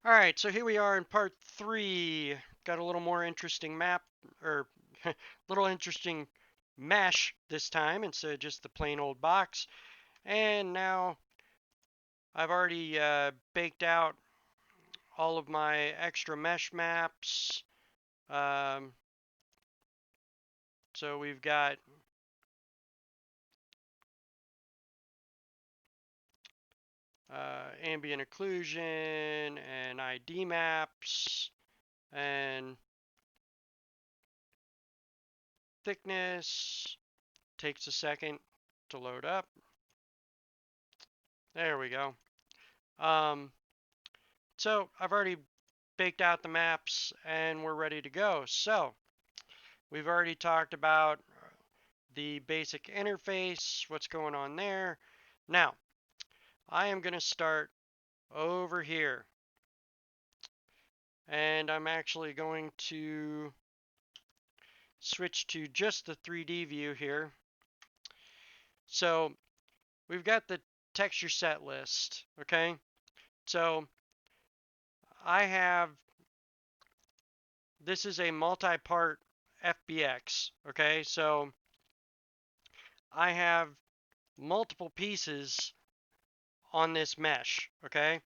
All right, so here we are in part 3. Got a little more interesting map, or little interesting mesh this time instead of just the plain old box. And now I've already baked out all of my extra mesh maps. Um, so we've got ambient occlusion and ID maps and thickness. Takes a second to load up. There we go. Um, so I've already baked out the maps and we're ready to go. So we've already talked about the basic interface, what's going on there. Now, I am going to start over here. And I'm actually going to switch to just the 3D view here. So we've got the texture set list, okay? So I have, this is a multi-part FBX, okay? So I have multiple pieces on this mesh, okay?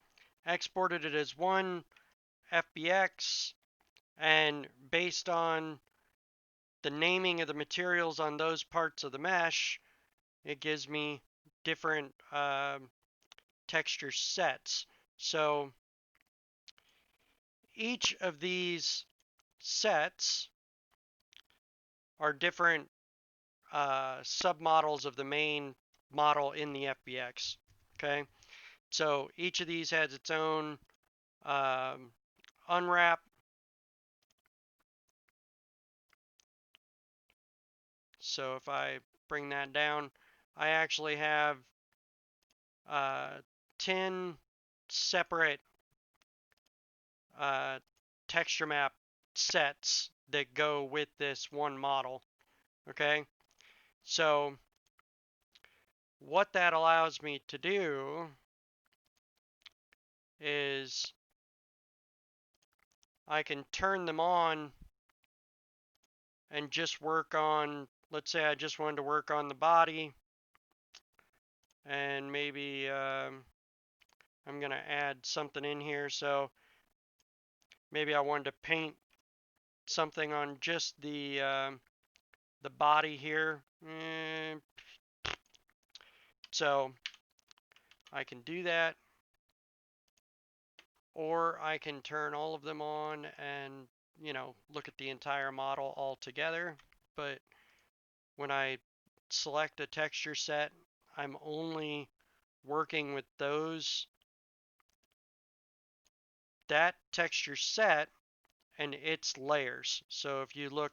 Exported it as one FBX, and based on the naming of the materials on those parts of the mesh, it gives me different texture sets. So each of these sets are different submodels of the main model in the FBX, okay? So each of these has its own unwrap. So if I bring that down, I actually have 10 separate texture map sets that go with this one model, okay? So what that allows me to do is I can turn them on and just work on, let's say I just wanted to work on the body, and maybe I'm gonna add something in here. So maybe I wanted to paint something on just the body here. So I can do that, or I can turn all of them on and, you know, look at the entire model all together. But when I select a texture set, I'm only working with that texture set and its layers. So if you look,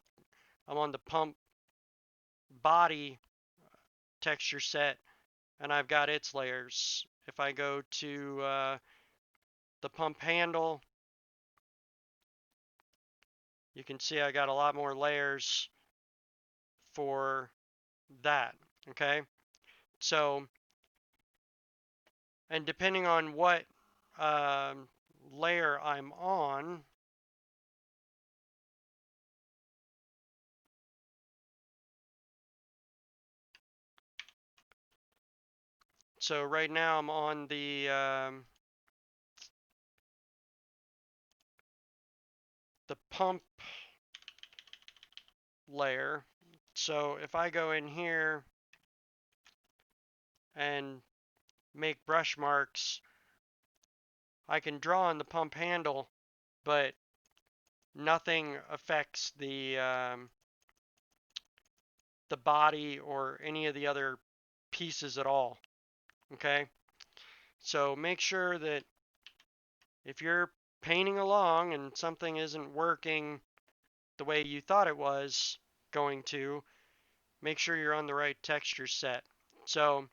I'm on the pump body texture set and I've got its layers. If I go to the pump handle, you can see I got a lot more layers for that, okay? So, and depending on what layer I'm on, so right now I'm on the pump layer. So if I go in here and make brush marks, I can draw on the pump handle, but nothing affects the body or any of the other pieces at all, okay? So make sure that if you're painting along and something isn't working the way you thought it was going to, make sure you're on the right texture set. So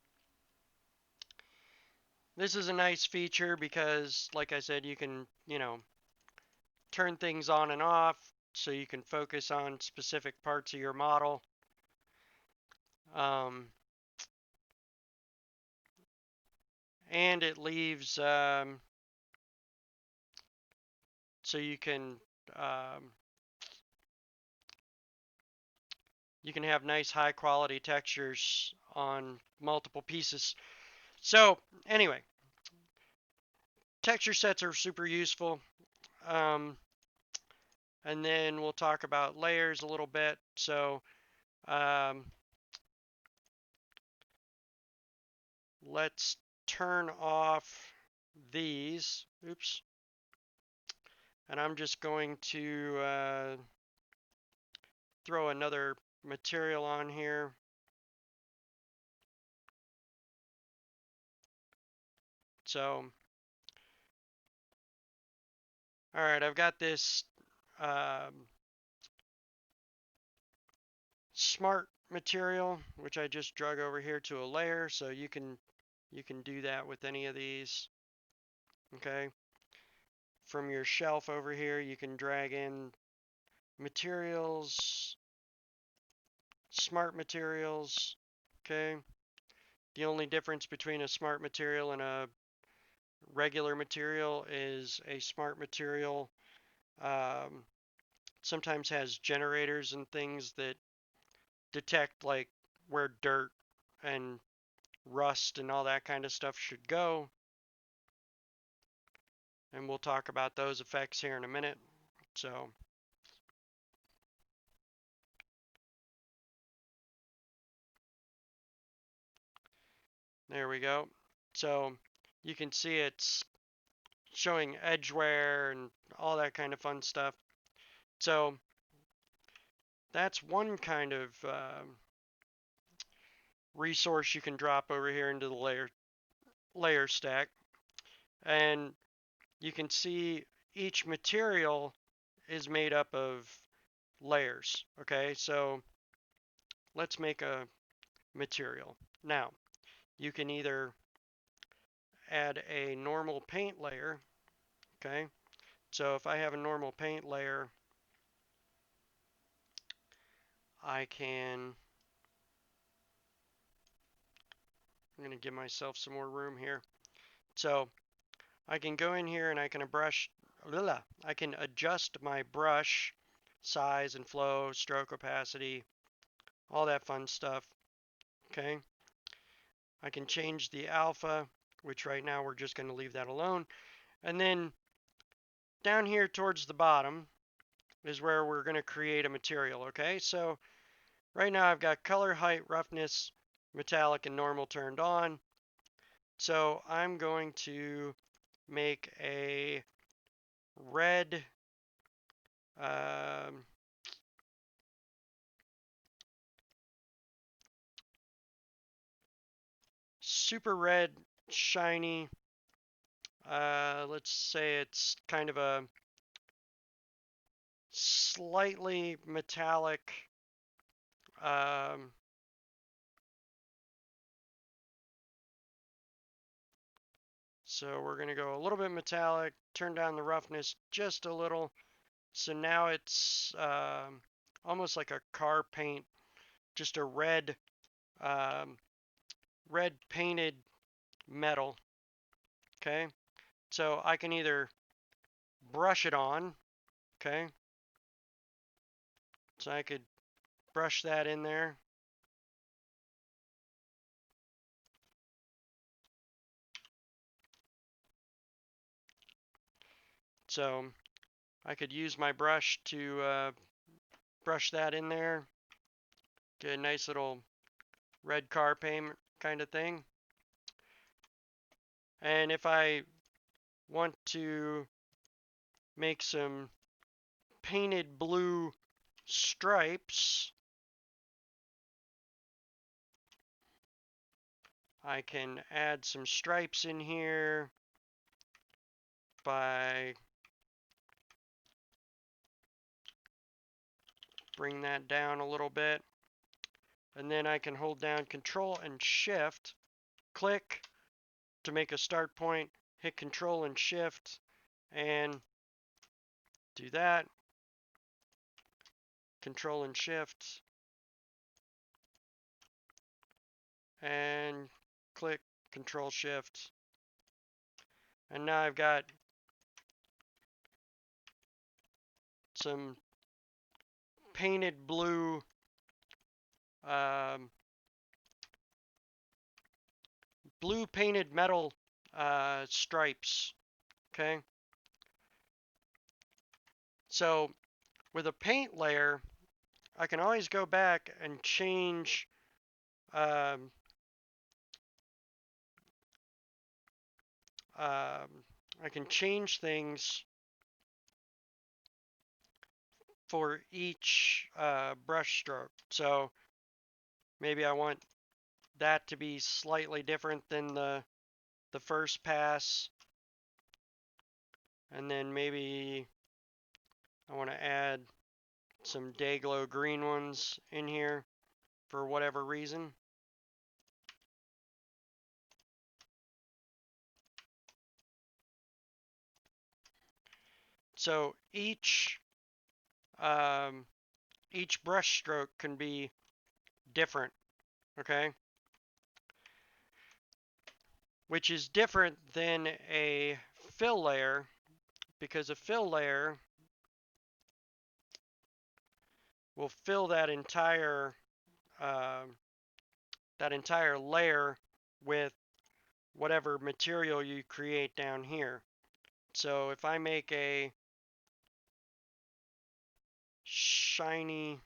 this is a nice feature because, like I said, you can, you know, turn things on and off so you can focus on specific parts of your model. And it leaves so um, you can have nice high quality textures on multiple pieces. So anyway, texture sets are super useful. Um, and then we'll talk about layers a little bit. So um, let's turn off these. Oops. And I'm just going to throw another material on here. So, all right, I've got this smart material, which I just drug over here to a layer. So you can do that with any of these. Okay. From your shelf over here, you can drag in materials, smart materials. Okay. The only difference between a smart material and a regular material is a smart material um, sometimes has generators and things that detect like where dirt and rust and all that kind of stuff should go. And we'll talk about those effects here in a minute. So there we go. So you can see it's showing edge wear and all that kind of fun stuff. So that's one kind of resource you can drop over here into the layer stack. And you can see each material is made up of layers. Okay, so let's make a material. Now, you can either add a normal paint layer. Okay, so if I have a normal paint layer, I'm going to give myself some more room here. So I can go in here and I can adjust my brush size and flow, stroke opacity, all that fun stuff. Okay. I can change the alpha, which right now we're just going to leave that alone. And then down here towards the bottom is where we're going to create a material. Okay. So right now I've got color, height, roughness, metallic, and normal turned on. So I'm going to make a red super red shiny, let's say it's kind of a slightly metallic so we're going to go a little bit metallic, turn down the roughness just a little. So now it's almost like a car paint, just a red red painted metal. Okay, so I can either brush it on. Okay, so I could brush that in there. So I could use my brush to brush that in there. Get a nice little red car paint kind of thing. And if I want to make some painted blue stripes, I can add some stripes in here by bring that down a little bit. And then I can hold down Control and Shift, click to make a start point, hit Control and Shift, and do that. Control and Shift, and click Control Shift. And now I've got some painted blue blue painted metal stripes. Okay. So with a paint layer, I can always go back and change I can change things for each brush stroke. So maybe I want that to be slightly different than the first pass, and then maybe I want to add some Dayglow green ones in here for whatever reason. So each brush stroke can be different, okay? Which is different than a fill layer, because a fill layer will fill that entire layer with whatever material you create down here. So if I make a shiny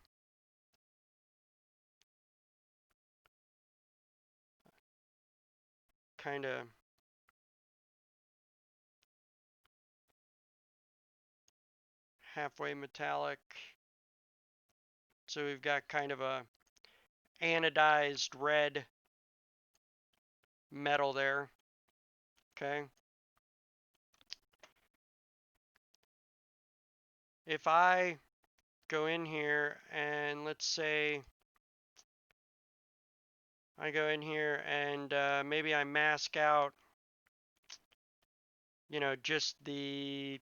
kind of halfway metallic, so we've got kind of a anodized red metal there, okay? If I go in here and let's say I go in here and maybe I mask out, you know, just the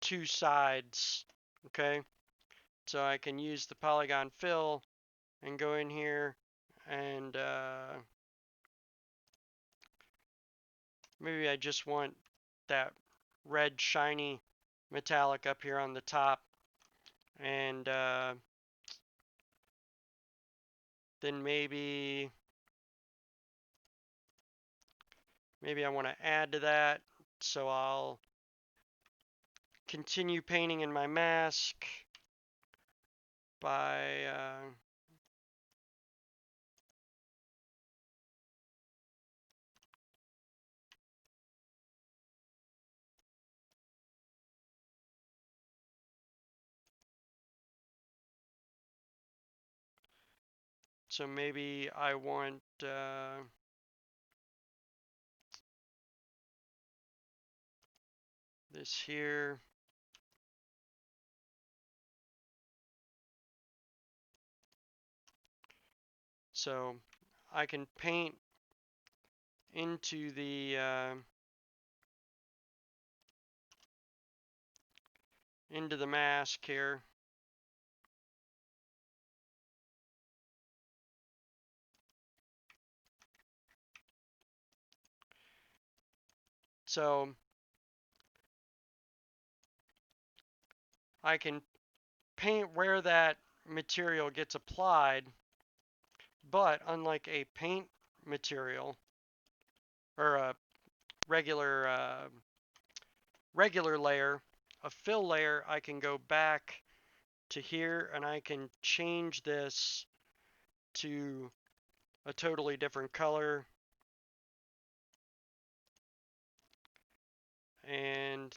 two sides, okay? So I can use the polygon fill and go in here and maybe I just want that red shiny metallic up here on the top, and then maybe I want to add to that, so I'll continue painting in my mask by so maybe I want this here. So I can paint into the mask here. So I can paint where that material gets applied, but unlike a paint material or a regular layer, a fill layer, I can go back to here and I can change this to a totally different color, and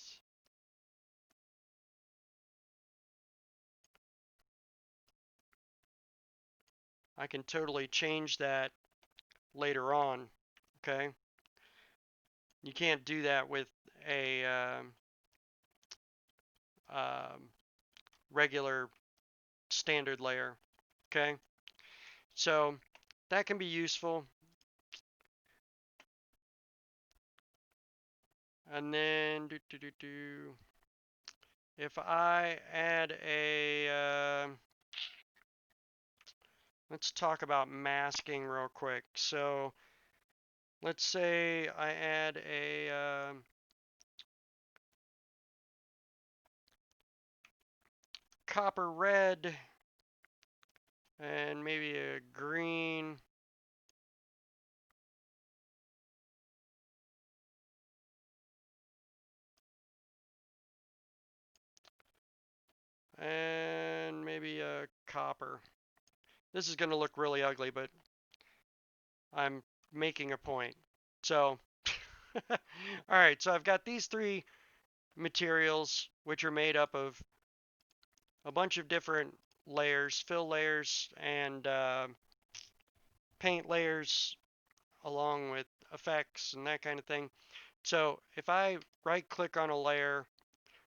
I can totally change that later on, okay? You can't do that with a regular standard layer, okay? So that can be useful. And then if I add a let's talk about masking real quick. So let's say I add a copper red and maybe a green. And maybe a copper. This is going to look really ugly, but I'm making a point. So, all right, so I've got these three materials, which are made up of a bunch of different layers, fill layers, and paint layers, along with effects and that kind of thing. So if I right click on a layer,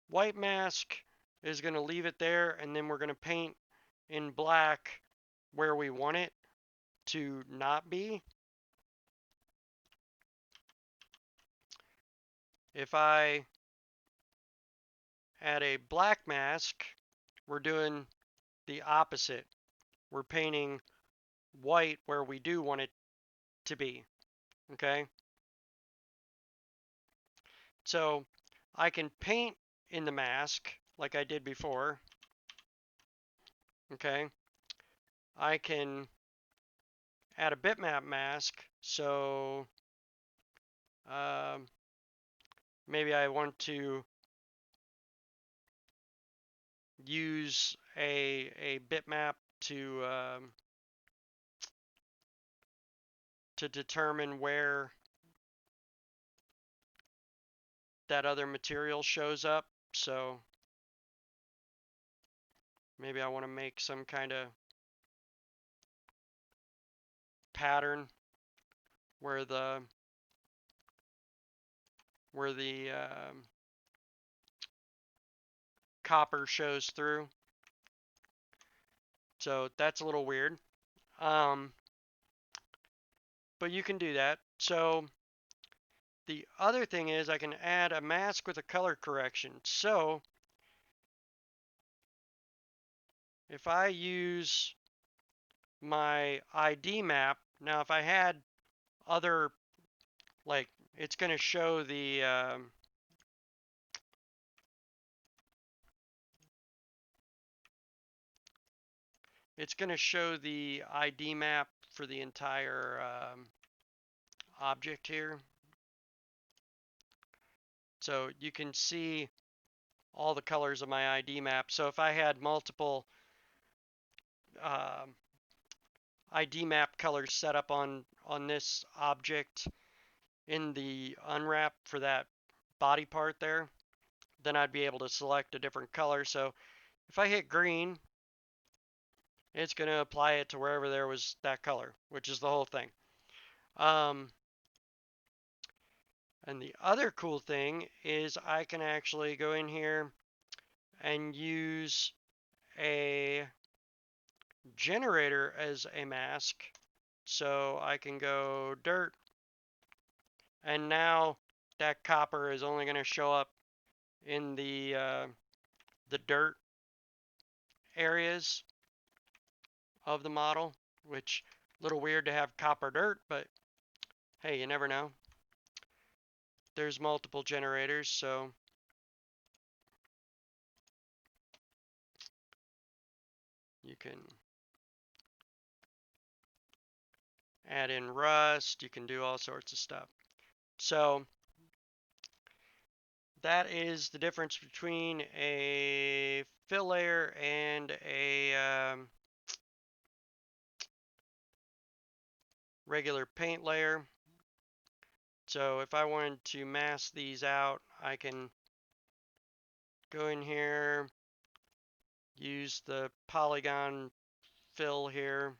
white mask is going to leave it there, and then we're going to paint in black where we want it to not be. If I add a black mask, we're doing the opposite. We're painting white where we do want it to be. Okay? So I can paint in the mask like I did before. Okay? I can add a bitmap mask. So maybe I want to use a bitmap to determine where that other material shows up. So maybe I want to make some kind of pattern where the copper shows through. So that's a little weird. But you can do that. So the other thing is I can add a mask with a color correction. So if I use my ID map, now if I had other, like, it's going to show the ID map for the entire object here. So you can see all the colors of my ID map. So if I had multiple ID map colors set up on this object in the unwrap for that body part there, then I'd be able to select a different color. So if I hit green, it's going to apply it to wherever there was that color, which is the whole thing. And the other cool thing is I can actually go in here and use a generator as a mask. So I can go dirt, and now that copper is only going to show up in the dirt areas of the model, which a little weird to have copper dirt, but hey, you never know. There's multiple generators, so you can add in rust, you can do all sorts of stuff. So that is the difference between a fill layer and a regular paint layer. So if I wanted to mask these out, I can go in here, use the Polygon fill here,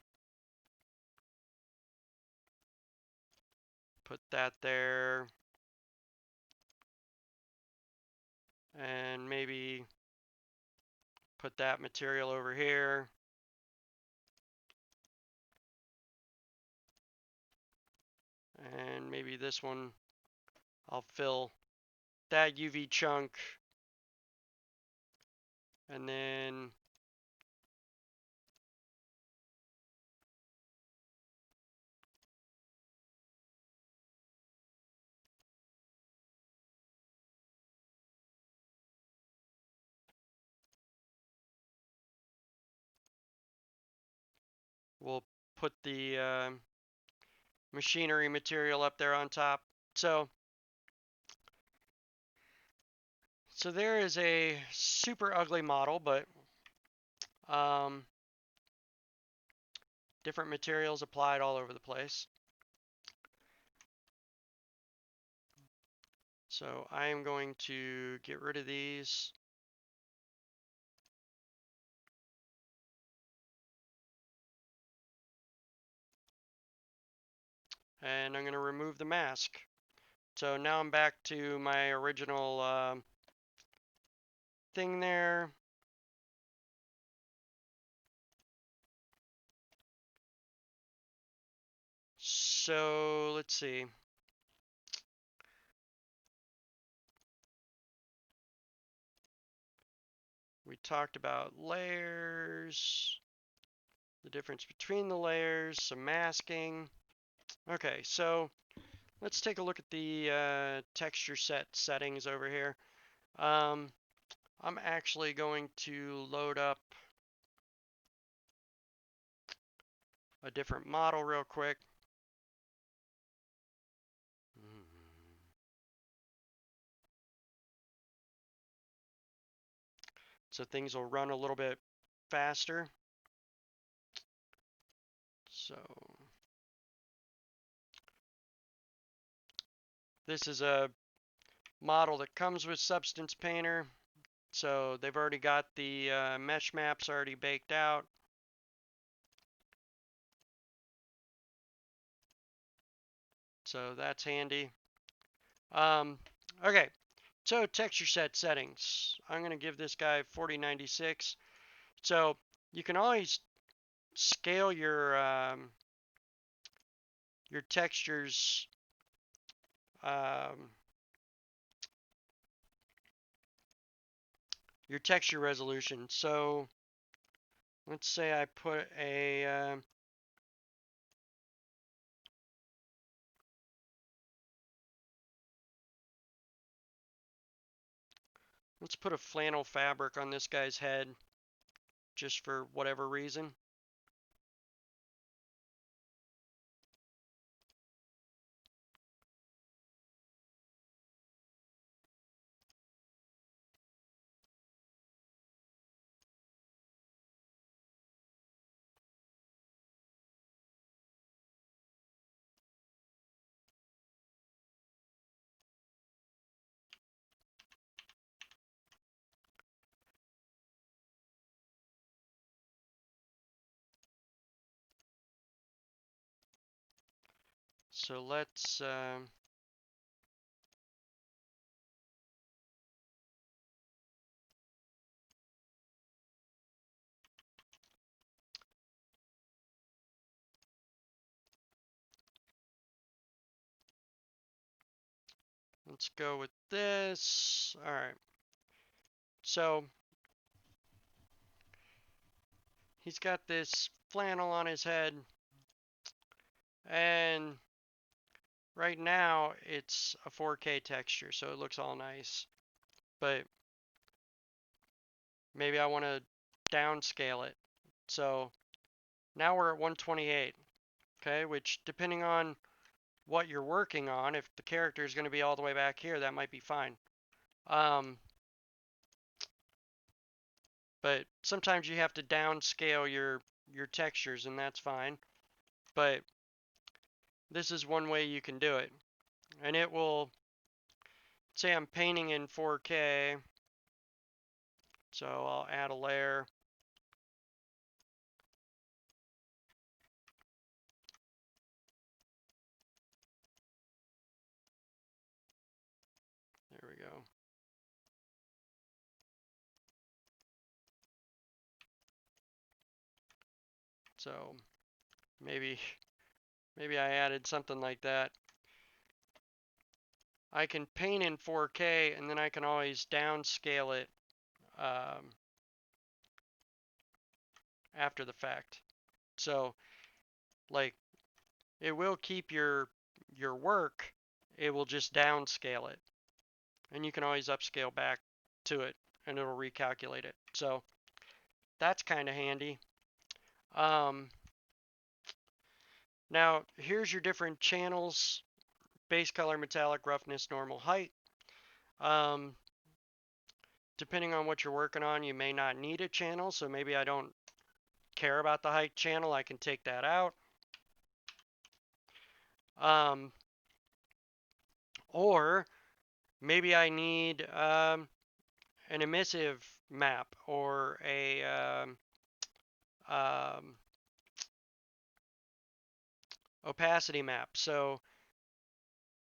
put that there, and maybe put that material over here. And maybe this one, I'll fill that UV chunk, and then we'll put the machinery material up there on top. So there is a super ugly model, but different materials applied all over the place. So I am going to get rid of these. And I'm going to remove the mask. So now I'm back to my original thing there. So let's see. We talked about layers, the difference between the layers, some masking. Okay, so let's take a look at the texture set settings over here. I'm actually going to load up a different model real quick. So things will run a little bit faster. So this is a model that comes with Substance Painter. So they've already got the mesh maps already baked out. So that's handy. Okay, so texture set settings. I'm going to give this guy 4096. So you can always scale your textures your texture resolution. So let's say I put a let's put a flannel fabric on this guy's head just for whatever reason. So let's go with this. All right. So he's got this flannel on his head, and right now it's a 4K texture, so it looks all nice. But maybe I want to downscale it. So now we're at 128, okay? Which, depending on what you're working on, if the character is going to be all the way back here, that might be fine. But sometimes you have to downscale your textures, and that's fine. But this is one way you can do it. And it will, say I'm painting in 4K, so I'll add a layer. There we go. So maybe I added something like that. I can paint in 4K, and then I can always downscale it after the fact. So, like, it will keep your work. It will just downscale it, and you can always upscale back to it, and it'll recalculate it. So that's kind of handy. Now, here's your different channels: base color, metallic, roughness, normal, height. Depending on what you're working on, you may not need a channel, so maybe I don't care about the height channel. I can take that out. Or maybe I need an emissive map or a opacity map. So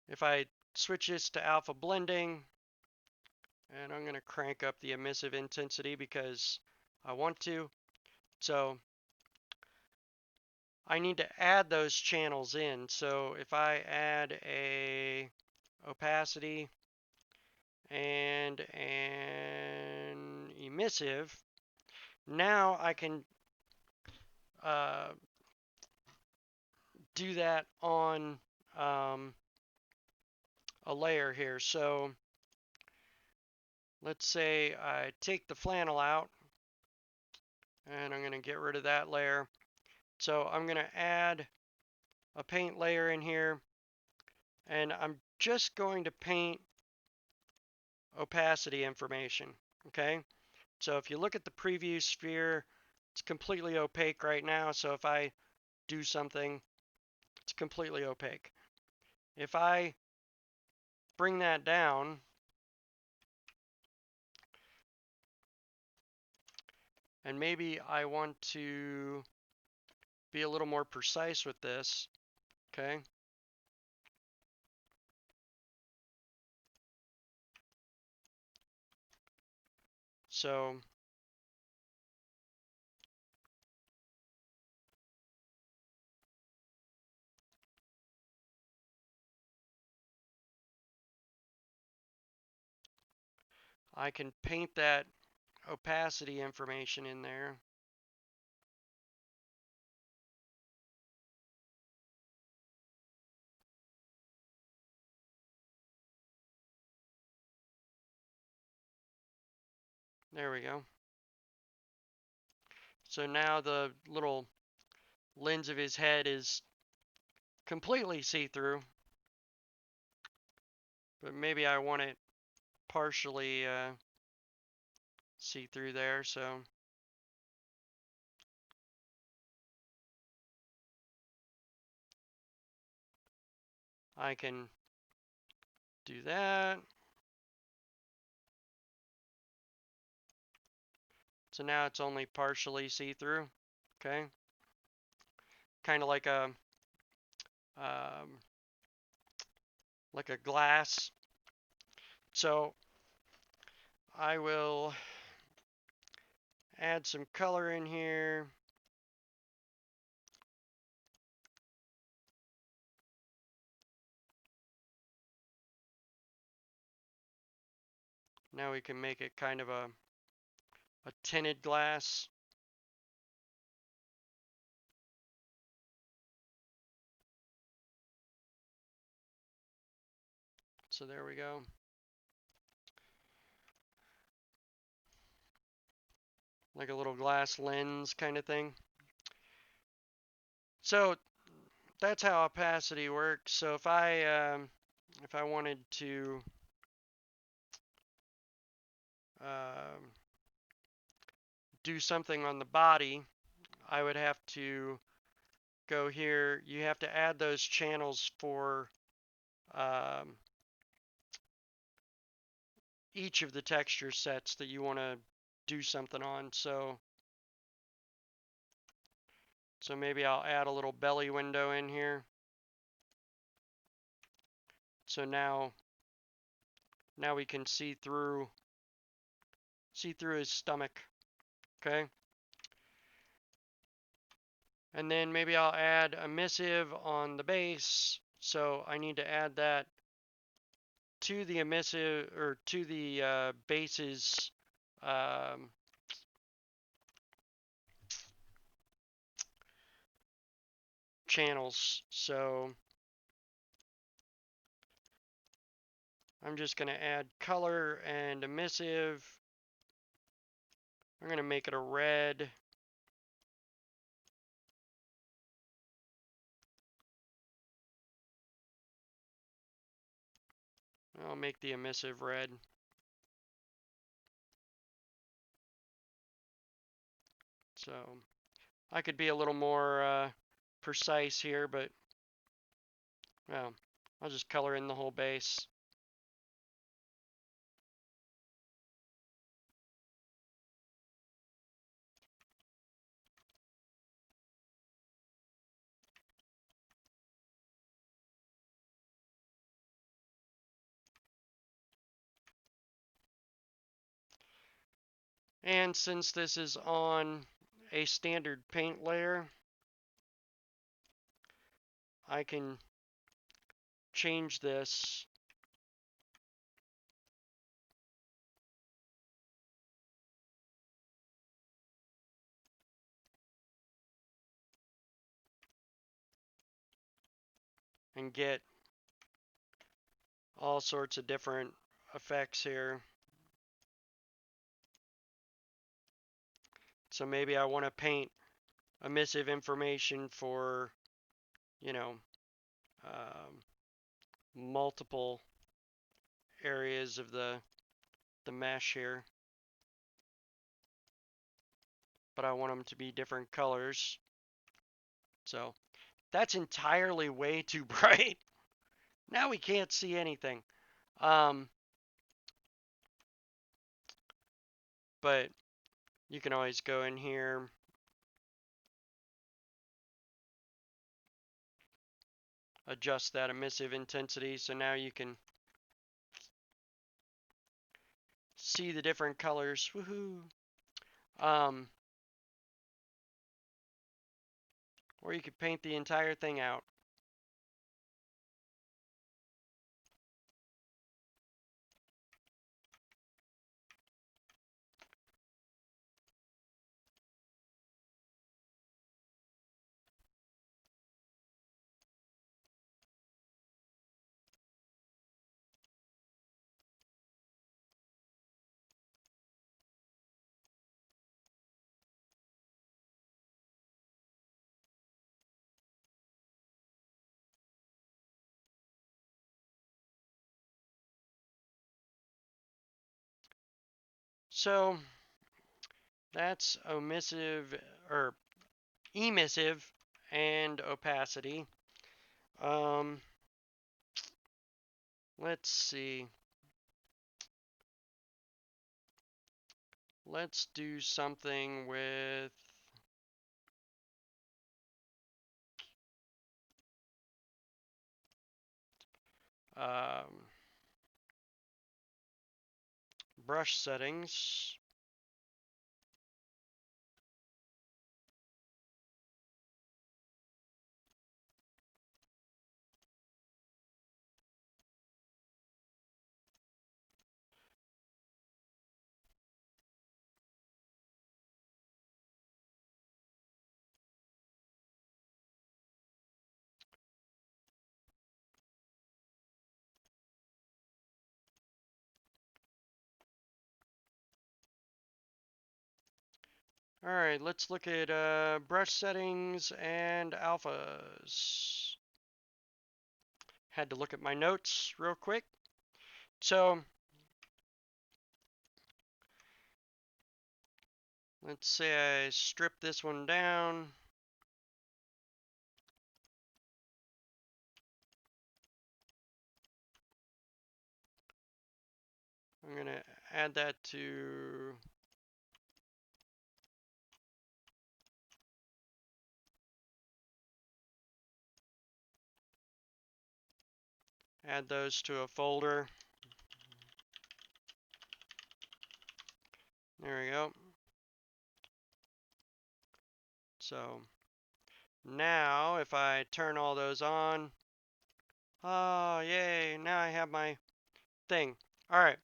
if I switch this to alpha blending, and I'm going to crank up the emissive intensity because I want to. So I need to add those channels in. So if I add a opacity and an emissive, now I can do that on a layer here. So let's say I take the flannel out, and I'm going to get rid of that layer. So I'm going to add a paint layer in here, and I'm just going to paint opacity information, okay? So if you look at the preview sphere, it's completely opaque right now, so if I do something, it's completely opaque. If I bring that down, and maybe I want to be a little more precise with this, okay? So I can paint that opacity information in there. There we go. So now the little lens of his head is completely see-through, but maybe I want it partially see-through there, so I can do that. So now it's only partially see-through, okay? Kind of um, like a glass. So I will add some color in here. Now we can make it kind of a tinted glass. So there we go. Like a little glass lens kind of thing. So that's how opacity works. So if I wanted to do something on the body, I would have to go here. You have to add those channels for each of the texture sets that you want to do something on. So maybe I'll add a little belly window in here. So now we can see through his stomach, okay? And then maybe I'll add emissive on the base. So I need to add that to the emissive, or to the base's channels. So I'm just going to add color and emissive. I'm going to make it a red. I'll make the emissive red. So I could be a little more precise here, but well, I'll just color in the whole base. And since this is on a standard paint layer, I can change this and get all sorts of different effects here. So maybe I want to paint emissive information for, you know, multiple areas of the mesh here, but I want them to be different colors. So that's entirely way too bright. Now we can't see anything. But you can always go in here, adjust that emissive intensity, so now you can see the different colors. Woohoo! Or you could paint the entire thing out. So that's emissive and opacity. Let's see. Let's do something with brush settings. All right, let's look at brush settings and alphas. Had to look at my notes real quick. So let's say I strip this one down. I'm going to add that to add those to a folder. There we go. So now if I turn all those on, oh yay, now I have my thing. All right,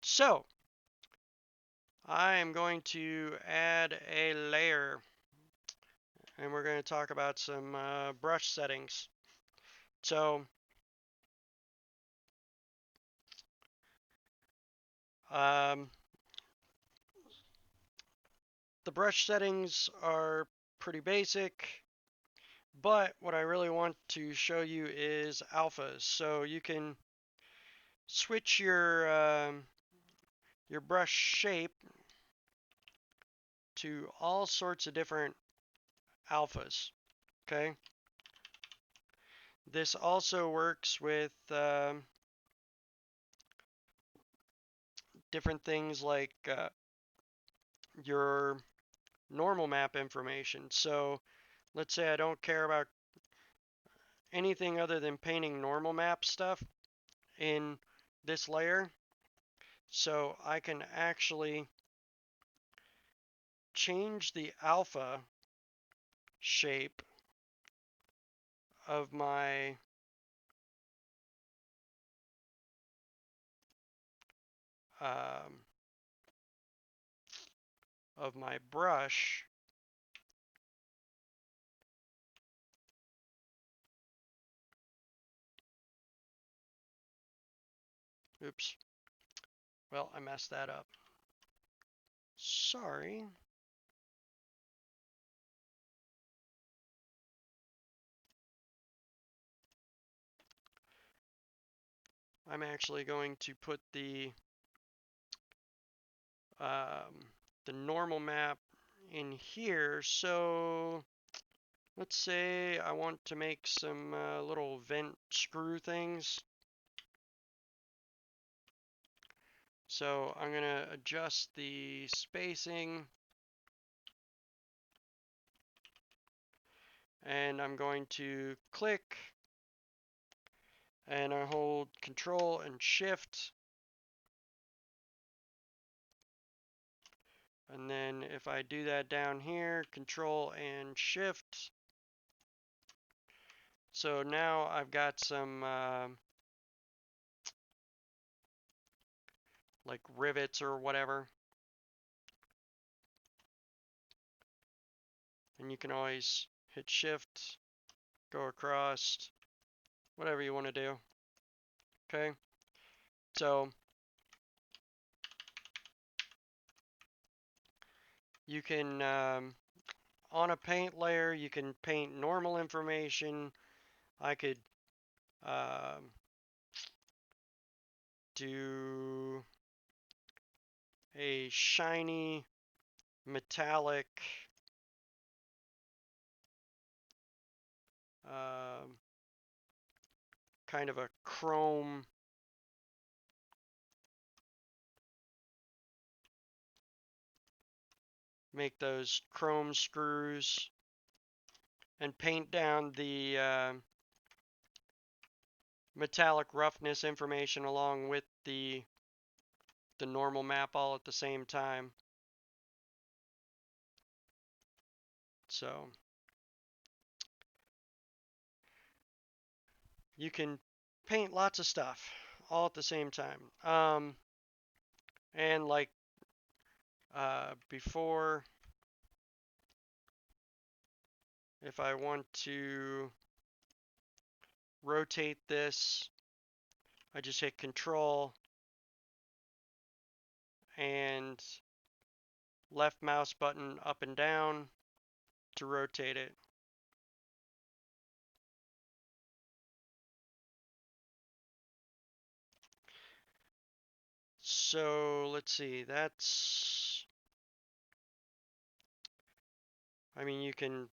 so I am going to add a layer, and we're going to talk about some brush settings. So the brush settings are pretty basic, but what I really want to show you is alphas. So you can switch your brush shape to all sorts of different alphas. Okay. This also works with different things like your normal map information. So let's say I don't care about anything other than painting normal map stuff in this layer. So I can actually change the alpha shape of my um, brush. Oops. Well, I messed that up. Sorry. I'm actually going to put the normal map in here. So let's say I want to make some little vent screw things. So I'm going to adjust the spacing, and I'm going to click, and I hold Control and Shift. And then if I do that down here, Control and Shift. So now I've got some like rivets or whatever. And you can always hit Shift, go across, whatever you want to do. Okay. So you can, on a paint layer, you can paint normal information. I could do a shiny metallic kind of a chrome make those chrome screws and paint down the metallic roughness information along with the normal map all at the same time. So you can paint lots of stuff all at the same time. And like before, if I want to rotate this, I just hit Control and left mouse button up and down to rotate it. So let's see, I mean, you can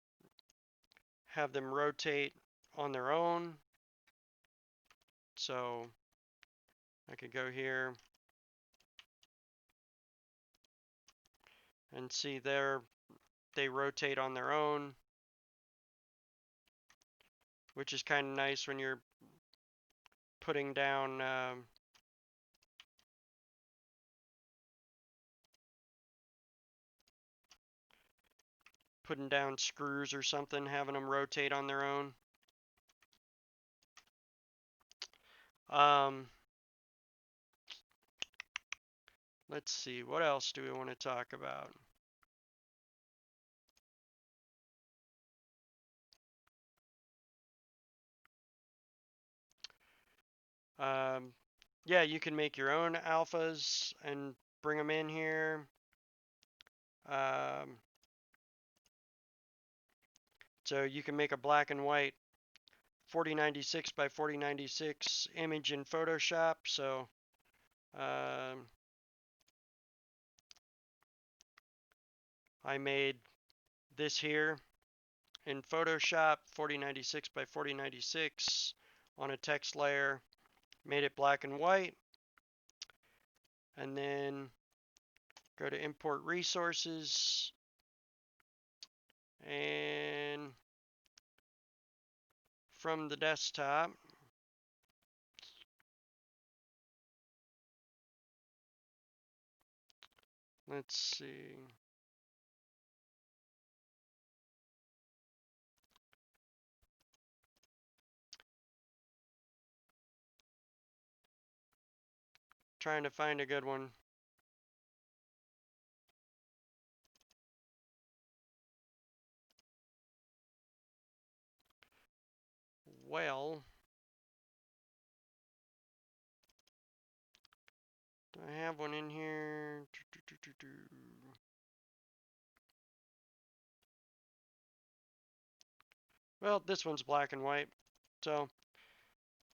have them rotate on their own. So I could go here and see they rotate on their own, which is kind of nice when you're putting down screws or something, having them rotate on their own. Let's see, what else do we want to talk about? Yeah, you can make your own alphas and bring them in here. So you can make a black and white 4096 by 4096 image in Photoshop. So I made this here in Photoshop, 4096 by 4096 on a text layer, made it black and white, and then go to import resources, and from the desktop, let's see. Trying to find a good one. Well, do I have one in here? Well, this one's black and white, so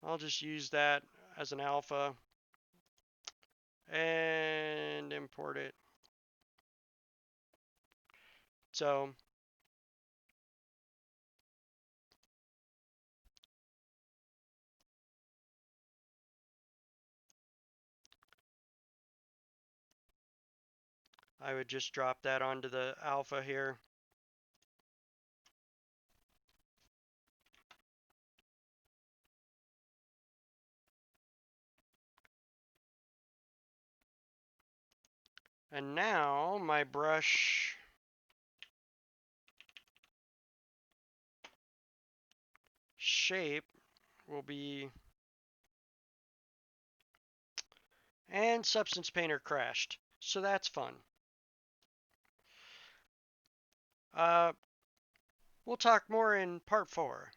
I'll just use that as an alpha and import it. So I would just drop that onto the alpha here. And now my brush shape will be, and Substance Painter crashed. So that's fun. We'll talk more in part 4.